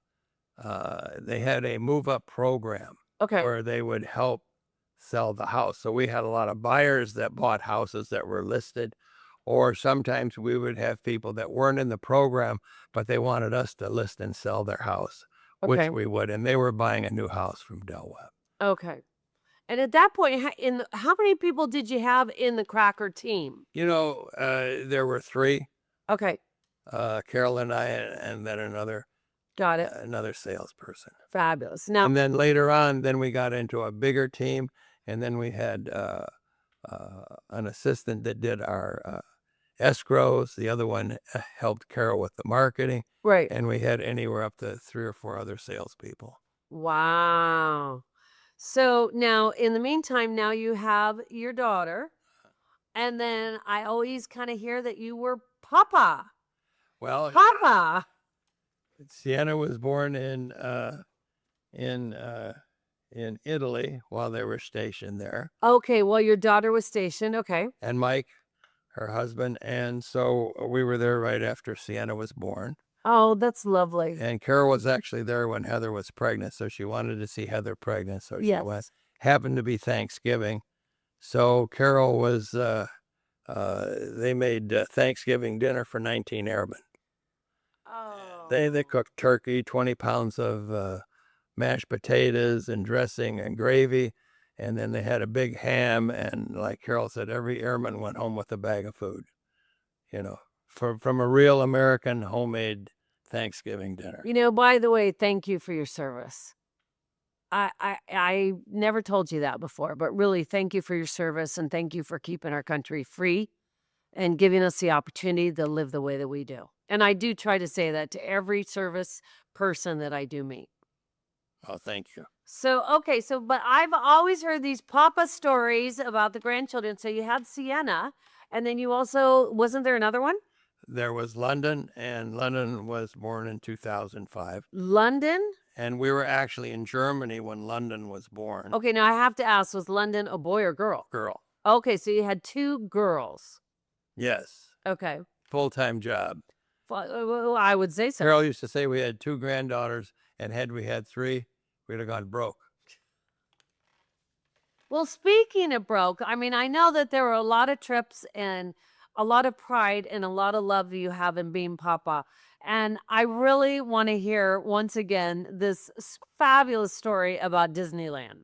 move up program Okay. where they would help sell the house. So we had a lot of buyers that bought houses that were listed, or sometimes we would have people that weren't in the program, but they wanted us to list and sell their house, Okay. which we would, and they were buying a new house from Del Webb. Okay. And at that point, how many people did you have in the Cracker team? There were three. Okay. Carol and I, and then another salesperson. Fabulous. Now, And then later on, then we got into a bigger team, and then we had an assistant that did our escrows. The other one helped Carol with the marketing. right. And we had anywhere up to 3 or 4 other salespeople. Wow. So now, in the meantime, now you have your daughter, and then I always kind of hear that you were Papa. Well, Papa. Sienna was born in Italy while they were stationed there. Okay, well, your daughter was stationed. Okay. And Mike, her husband, and so we were there right after Sienna was born. Oh, that's lovely. And Carol was actually there when Heather was pregnant, so she wanted to see Heather pregnant, so she Yes. went. Happened to be Thanksgiving, so Carol was. They made Thanksgiving dinner for 19 airmen. Oh. They cooked turkey, 20 pounds of mashed potatoes and dressing and gravy, and then they had a big ham. And like Carol said, every airman went home with a bag of food. From a real American homemade Thanksgiving dinner. By the way, thank you for your service. I never told you that before, but really thank you for your service and thank you for keeping our country free and giving us the opportunity to live the way that we do. And I do try to say that to every service person that I do meet. Oh, thank you. So, okay, but I've always heard these Papa stories about the grandchildren. So you had Sienna, and then you also, wasn't there another one? There was London, and London was born in 2005. London? And we were actually in Germany when London was born. Okay, now I have to ask, was London a boy or girl? Girl. Okay, so you had 2 girls. Yes. Okay. Full-time job. Well, I would say so. Carol used to say we had 2 granddaughters, and had we had 3, we'd have gone broke. Well, speaking of broke, I mean, I know that there were a lot of trips and a lot of pride and a lot of love you have in being Papa. And I really want to hear, once again, this fabulous story about Disneyland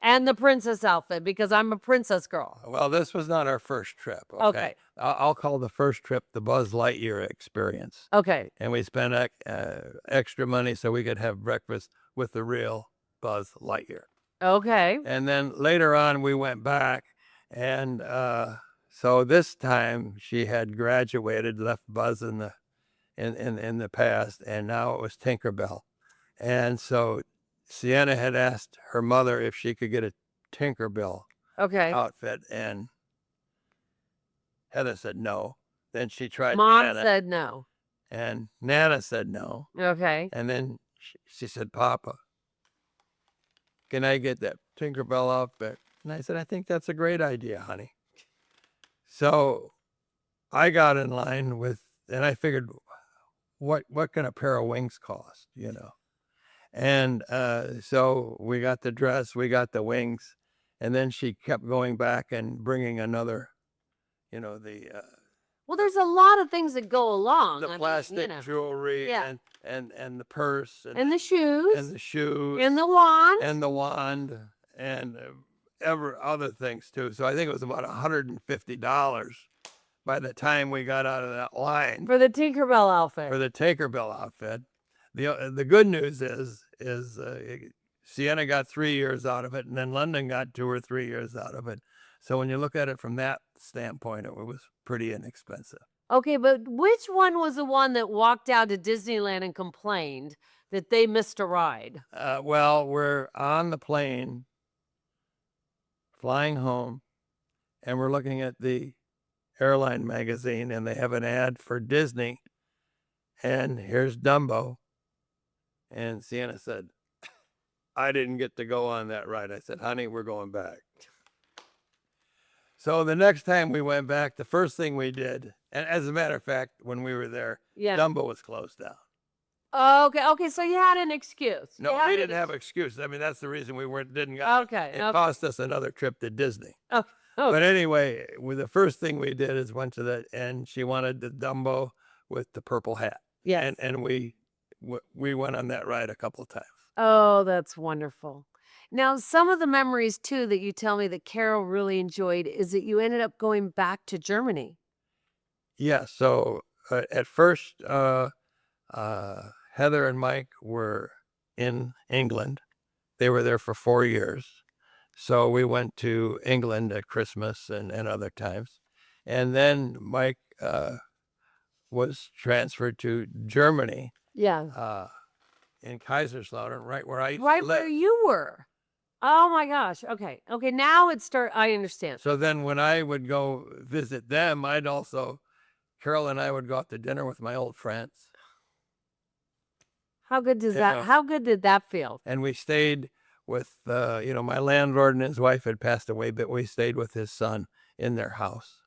and the princess outfit, because I'm a princess girl. Well, this was not our first trip. Okay. I'll call the first trip the Buzz Lightyear experience. Okay. And we spent extra money so we could have breakfast with the real Buzz Lightyear. Okay. And then later on, we went back. And so this time she had graduated, left Buzz in the past, and now it was Tinkerbell. And so Sienna had asked her mother if she could get a Tinkerbell outfit, and Heather said no. Then she tried Mom Nana, said no. and Nana said no. Okay. And then she said, Papa, can I get that Tinkerbell outfit? And I said, I think that's a great idea, honey. So I got in line and I figured, what can a pair of wings cost, And so we got the dress, we got the wings, and then she kept going back and bringing another, Well, there's a lot of things that go along. the I mean, plastic jewelry Yeah. and the purse And the shoes. and the shoes And the wand. and the wand and ever other things too. So I think it was about $150 by the time we got out of that line For the Tinkerbell outfit. for the Tinkerbell outfit. The good news is Sienna got 3 years out of it, and then London got 2 or 3 years out of it. So when you look at it from that standpoint, it was pretty inexpensive. Okay, but which one was the one that walked out to Disneyland and complained that they missed a ride? Well, we're on the plane flying home, and we're looking at the airline magazine, and they have an ad for Disney, and here's Dumbo. And Sienna said, I didn't get to go on that ride. I said, honey, we're going back. So the next time we went back, the first thing we did, and as a matter of fact, when we were there, Yeah. Dumbo was closed down. Okay, so you had an excuse. No, we didn't have excuses. I mean, that's the reason we didn't go. Okay. It cost us another trip to Disney. Oh, But anyway, the first thing we did is went to and she wanted the Dumbo with the purple hat. yes. And we went on that ride a couple of times. Oh, that's wonderful. Now, some of the memories too that you tell me that Carol really enjoyed is that you ended up going back to Germany. Yeah. So at first, Heather and Mike were in England. They were there for 4 years. So we went to England at Christmas and other times. And then Mike was transferred to Germany. Yeah. In Kaiserlautern, right where I used Right to live. where you were. Oh my gosh. Okay. Now I understand. So then when I would go visit them, Carol and I would go out to dinner with my old friends. How good did that feel? And we stayed with, my landlord and his wife had passed away, but we stayed with his son in their house.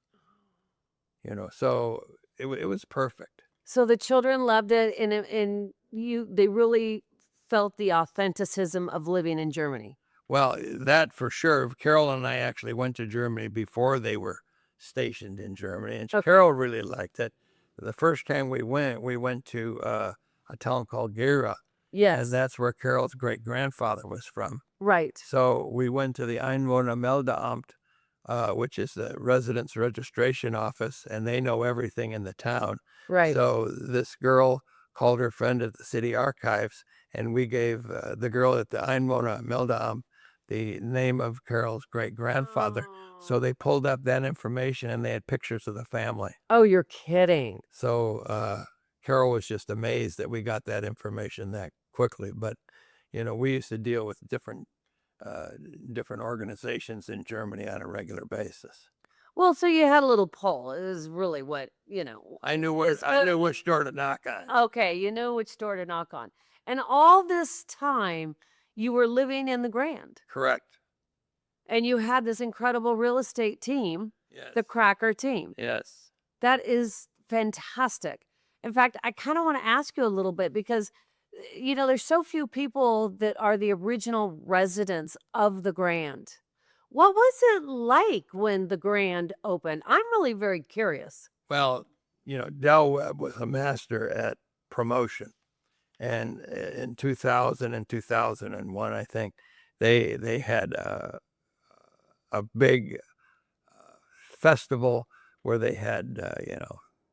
So it was perfect. So the children loved it, and they really felt the authenticism of living in Germany. Well, that for sure. Carol and I actually went to Germany before they were stationed in Germany, and Carol really liked it. The first time we went to a town called Gera. Yes. And that's where Carol's great-grandfather was from. Right. So we went to the Einwohnermeldeamt, which is the residence registration office, and they know everything in the town. Right. So this girl called her friend at the city archives, and we gave the girl at the Einwohnermeldeamt the name of Carol's great-grandfather. So they pulled up that information, and they had pictures of the family. Oh, you're kidding. So Carol was just amazed that we got that information that quickly. But, we used to deal with different organizations in Germany on a regular basis. Well, so you had a little pull. It was really what, I knew which door to knock on. Okay, you knew which door to knock on. And all this time, you were living in the Grand. Correct. And you had this incredible real estate team, Yes. the Cracker team. Yes. That is fantastic. In fact, I kind of want to ask you a little bit because, there's so few people that are the original residents of the Grand. What was it like when the Grand opened? I'm really very curious. Well, Del Webb was a master at promotion. And in 2000 and 2001, I think, they had a big festival where they had,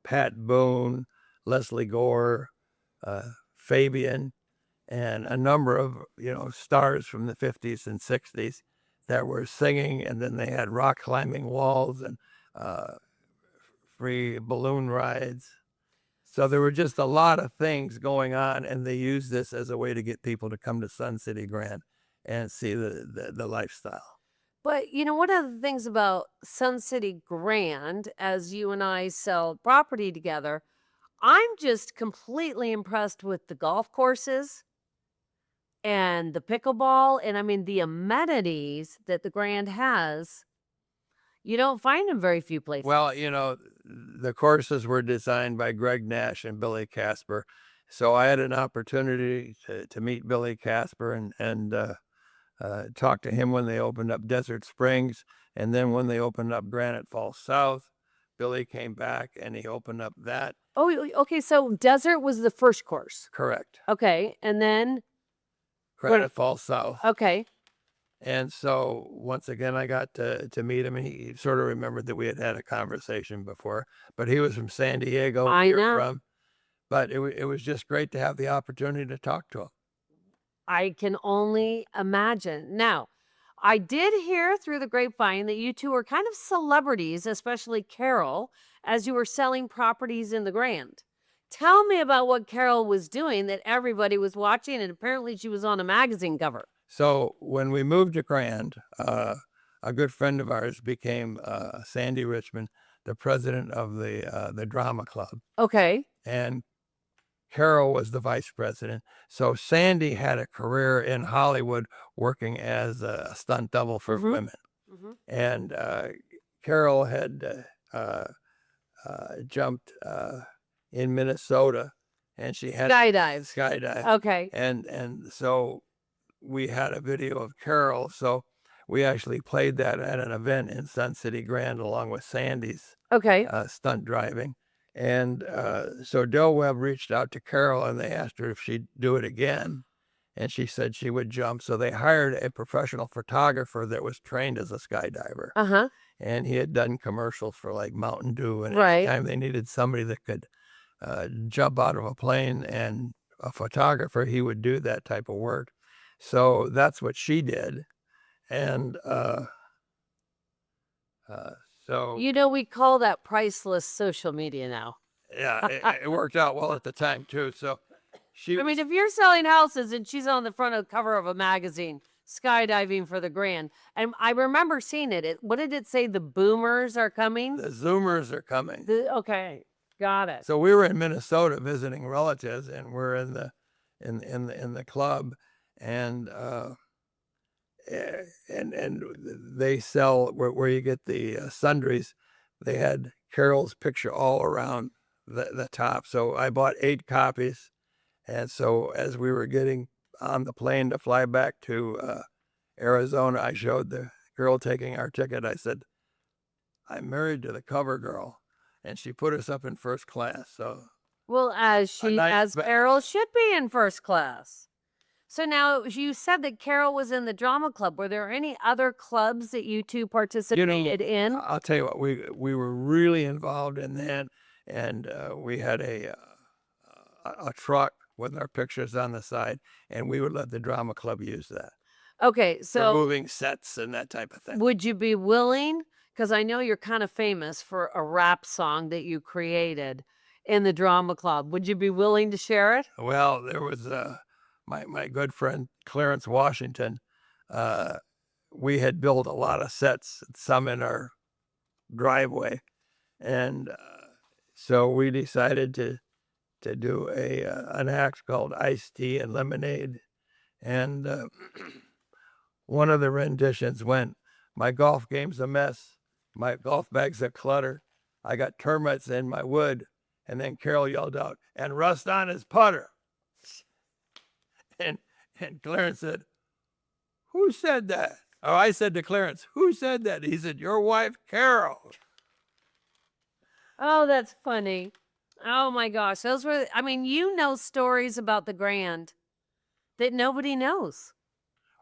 Pat Boone, Leslie Gore, Fabian, and a number of, stars from the 50s and 60s that were singing. And then they had rock climbing walls and free balloon rides. So there were just a lot of things going on, and they used this as a way to get people to come to Sun City Grand and see the lifestyle. But, one of the things about Sun City Grand, as you and I sell property together, I'm just completely impressed with the golf courses and the pickleball. And I mean, the amenities that the Grand has, you don't find in very few places. Well, the courses were designed by Greg Nash and Billy Casper. So I had an opportunity to meet Billy Casper and talk to him when they opened up Desert Springs, and then when they opened up Granite Falls South, Billy came back and he opened up that. Oh, okay. So Desert was the first course. Correct. Okay. And then, Granite Falls South. okay. And so once again, I got to meet him, and he sort of remembered that we had had a conversation before, but he was from San Diego. I we were know. From, but it was just great to have the opportunity to talk to him. I can only imagine. Now, I did hear through the grapevine that you two were kind of celebrities, especially Carol, as you were selling properties in the Grand. Tell me about what Carol was doing that everybody was watching, and apparently she was on a magazine cover. So when we moved to Grand, a good friend of ours became Sandy Richmond, the president of the drama club, Okay. and Carol was the vice president. So Sandy had a career in Hollywood working as a stunt double for women. And Carol had jumped in Minnesota, and she had Skydive. Okay. and so we had a video of Carol. So we actually played that at an event in Sun City Grand along with Sandy's Okay. stunt driving. And so Del Webb reached out to Carol, and they asked her if she'd do it again. And she said she would jump. So they hired a professional photographer that was trained as a skydiver. Uh-huh. And he had done commercials for like Mountain Dew. And Right. anytime they needed somebody that could jump out of a plane and a photographer, he would do that type of work. So that's what she did. And so, You know, we call that priceless social media now. yeah, it worked out well at the time too. So I mean, if you're selling houses and she's on the front of the cover of a magazine, skydiving for the Grand, and I remember seeing it. What did it say? The boomers are coming? the Zoomers are coming. Okay, got it. So we were in Minnesota visiting relatives, and we're in the club, and they sell where you get the sundries. They had Carol's picture all around the top. So I bought 8 copies, and so as we were getting on the plane to fly back to Arizona, I showed the girl taking our ticket. I said, "I'm married to the cover girl," and she put us up in first class. So, well, as Carol should be in first class. So now you said that Carol was in the drama club. Were there any other clubs that you two participated in? I'll tell you what, we were really involved in that, and we had a truck with our pictures on the side, and we would let the drama club use that. Okay, so for moving sets and that type of thing. would you be willing? Because I know you're kind of famous for a rap song that you created in the drama club. Would you be willing to share it? Well, there was my good friend Clarence Washington. We had built a lot of sets, some in our driveway, and so we decided to do an act called Iced Tea and Lemonade, and one of the renditions went, "My golf game's a mess. My golf bag's a clutter. I got termites in my wood." And then Carol yelled out, "And rust on his putter." And Clarence said, "Who said that?" Oh, I said to Clarence, "Who said that?" He said, "Your wife, Carol." Oh, that's funny. Oh my gosh. Those were, I mean, you know stories about the Grand that nobody knows.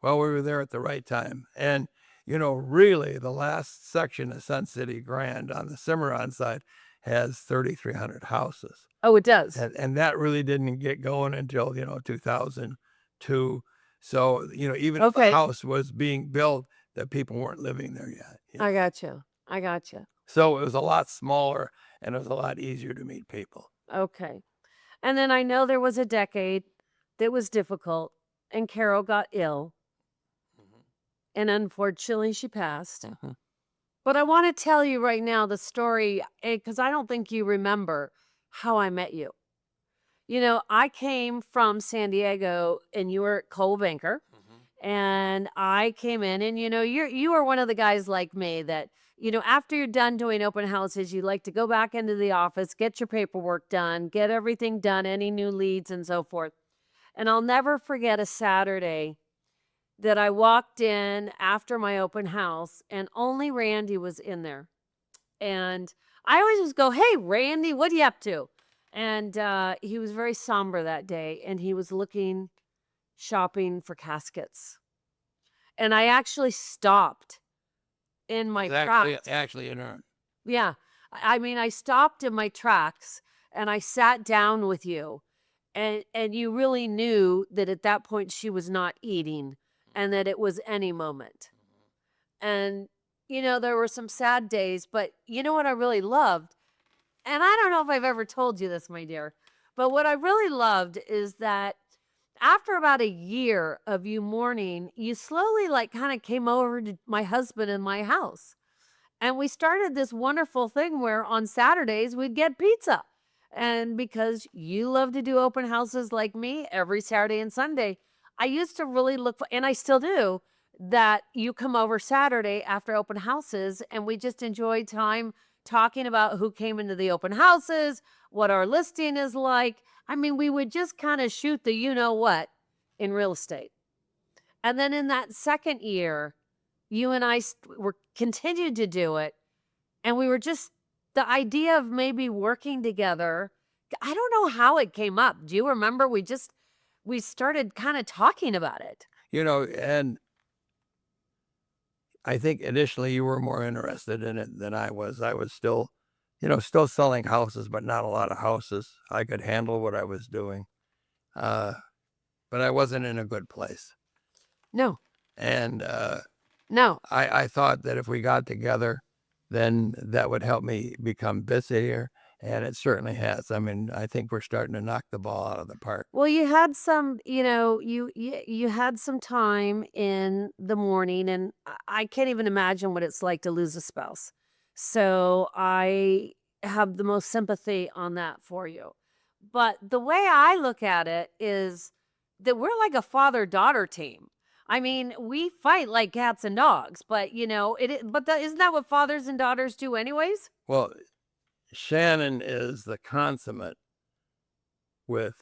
Well, we were there at the right time. And, really the last section of Sun City Grand on the Cimarron side has 3,300 houses. Oh, it does. And that really didn't get going until, 2002. So, even if the house was being built, that people weren't living there yet. I got you. I got you. So it was a lot smaller, and it was a lot easier to meet people. Okay. And then I know there was a decade that was difficult, and Carol got ill. And unfortunately, she passed. But I want to tell you right now the story, because I don't think you remember how I met you. I came from San Diego, and you were at Coldbanker, And I came in, and you are one of the guys like me that, after you're done doing open houses, you like to go back into the office, get your paperwork done, get everything done, any new leads and so forth. And I'll never forget a Saturday that I walked in after my open house, and only Randy was in there. And I always just go, "Hey, Randy, what are you up to?" And he was very somber that day, and he was shopping for caskets. And I actually stopped in my tracks. Actually in her. Yeah. I mean, I stopped in my tracks, and I sat down with you, and you really knew that at that point she was not eating, and that it was any moment. And there were some sad days, but you know what I really loved? And I don't know if I've ever told you this, my dear, but what I really loved is that after about a year of you mourning, you slowly kind of came over to my husband in my house. And we started this wonderful thing where on Saturdays we'd get pizza. And because you love to do open houses like me every Saturday and Sunday, I used to really look for, and I still do, that you come over Saturday after open houses, and we just enjoy time talking about who came into the open houses, what our listing is like. I mean, we would just kind of shoot the what in real estate. And then in that second year, you and I were continued to do it. And we were just, the idea of maybe working together, I don't know how it came up. Do you remember? We started kind of talking about it. And I think initially you were more interested in it than I was. I was still, still selling houses, but not a lot of houses. I could handle what I was doing. But I wasn't in a good place. No. And no. I thought that if we got together, then that would help me become busier. And it certainly has. I mean, I think we're starting to knock the ball out of the park. Well, you had some, you had some time in the morning, and I can't even imagine what it's like to lose a spouse. So I have the most sympathy on that for you. But the way I look at it is that we're like a father-daughter team. I mean, we fight like cats and dogs, but isn't that what fathers and daughters do anyways? Well, Shannon is the consummate with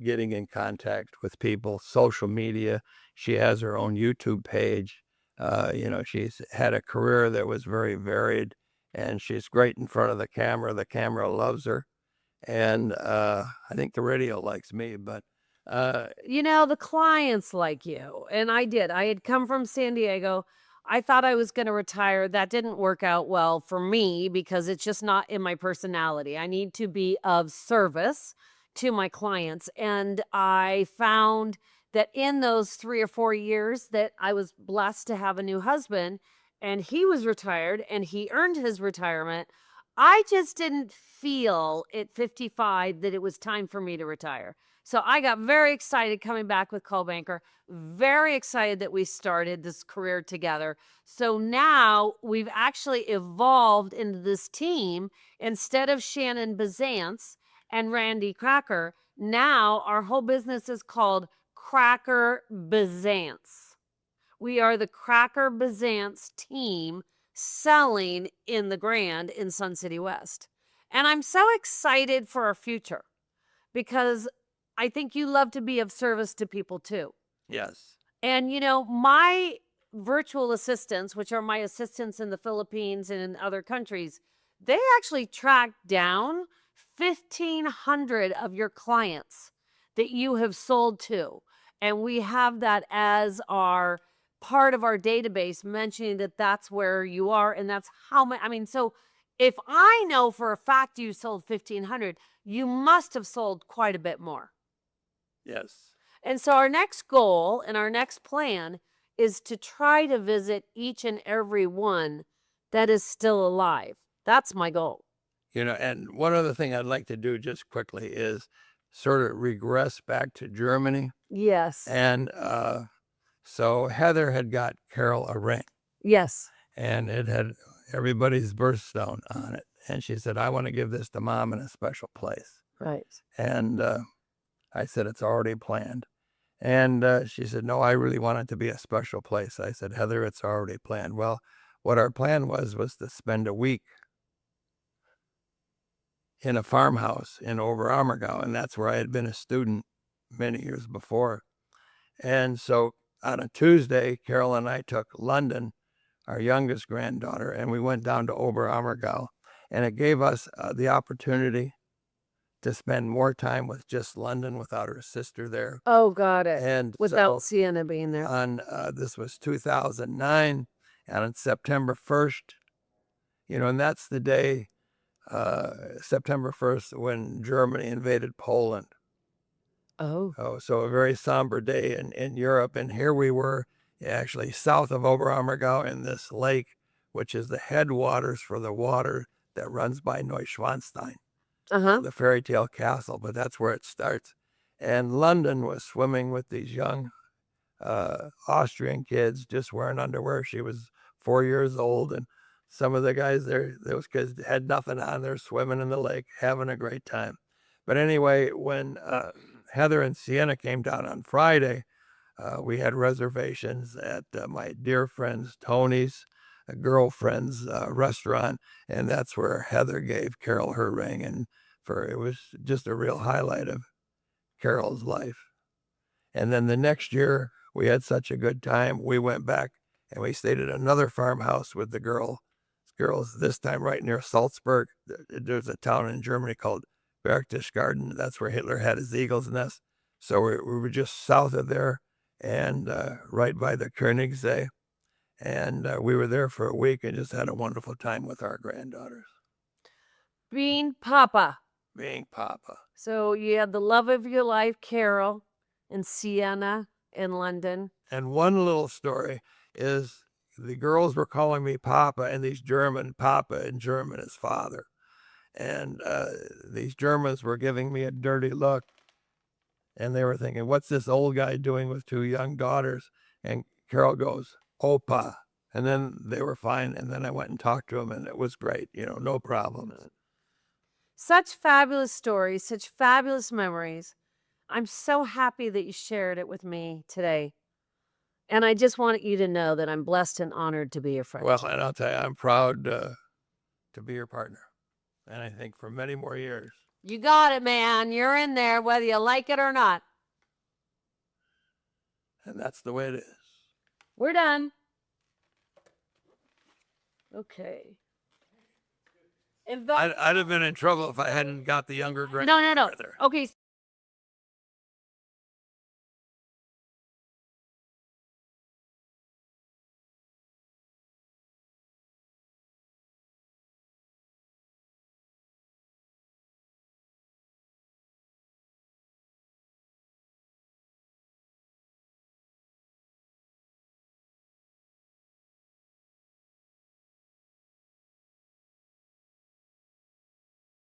getting in contact with people, social media. She has her own YouTube page. She's had a career that was very varied, and she's great in front of the camera. The camera loves her. And I think the radio likes me, but the clients like you. And I did. I had come from San Diego. I thought I was going to retire. That didn't work out well for me because it's just not in my personality. I need to be of service to my clients. And I found that in those 3 or 4 years that I was blessed to have a new husband, and he was retired and he earned his retirement, I just didn't feel at 55 that it was time for me to retire. So I got very excited coming back with Coldwell Banker, very excited that we started this career together. So now we've actually evolved into this team. Instead of Shannon Biszantz and Randy Cracker, now our whole business is called Cracker Biszantz. We are the Cracker Biszantz team selling in the Grand in Sun City West. And I'm so excited for our future because I think you love to be of service to people too. Yes. And my virtual assistants, which are my assistants in the Philippines and in other countries, they actually track down 1,500 of your clients that you have sold to. And we have that as our part of our database, mentioning that that's where you are, and that's how much. I mean, so if I know for a fact you sold 1,500, you must have sold quite a bit more. Yes. And so our next goal and our next plan is to try to visit each and every one that is still alive. That's my goal. And one other thing I'd like to do just quickly is sort of regress back to Germany. Yes. And so Heather had got Carol a ring. Yes. And it had everybody's birthstone on it. And she said, I want to give this to Mom in a special place. Right. And I said, it's already planned. And she said, no, I really want it to be a special place. I said, Heather, it's already planned. Well, what our plan was to spend a week in a farmhouse in Oberammergau, and that's where I had been a student many years before. And so on a Tuesday, Carol and I took London, our youngest granddaughter, and we went down to Oberammergau, and it gave us the opportunity to spend more time with just London without her sister there. Oh, got it. And Without so Sienna being there. on this was 2009, and on September 1st, and that's the day, September 1st, when Germany invaded Poland. Oh. Oh, so a very somber day in Europe. And here we were actually south of Oberammergau in this lake, which is the headwaters for the water that runs by Neuschwanstein, Uh-huh. the fairy tale castle, but that's where it starts. And London was swimming with these young Austrian kids just wearing underwear. She was 4 years old, and some of the guys there, those kids had nothing on. They're swimming in the lake, having a great time. But anyway, when Heather and Sienna came down on Friday, we had reservations at my dear friend's Tony's girlfriend's restaurant, and that's where Heather gave Carol her ring, and it was just a real highlight of Carol's life. And then the next year, we had such a good time. We went back and we stayed at another farmhouse with the girls, this time right near Salzburg. There's a town in Germany called Berchtesgaden. That's where Hitler had his eagle's nest. So we were just south of there and right by the Königssee. And we were there for a week and just had a wonderful time with our granddaughters. Being Papa. Being Papa. So you had the love of your life, Carol, and Sienna in London. And one little story is the girls were calling me Papa, and these Papa in German is father. And these Germans were giving me a dirty look. And they were thinking, what's this old guy doing with two young daughters? And Carol goes, Opa. And then they were fine. And then I went and talked to them, and it was great, no problem. Such fabulous stories, such fabulous memories. I'm so happy that you shared it with me today. And I just want you to know that I'm blessed and honored to be your friend. Well, and I'll tell you, I'm proud to be your partner. And I think for many more years. You got it, man. You're in there, whether you like it or not. And that's the way it is. We're done. Okay. I'd have been in trouble if I hadn't got the younger grandmother. No. Okay.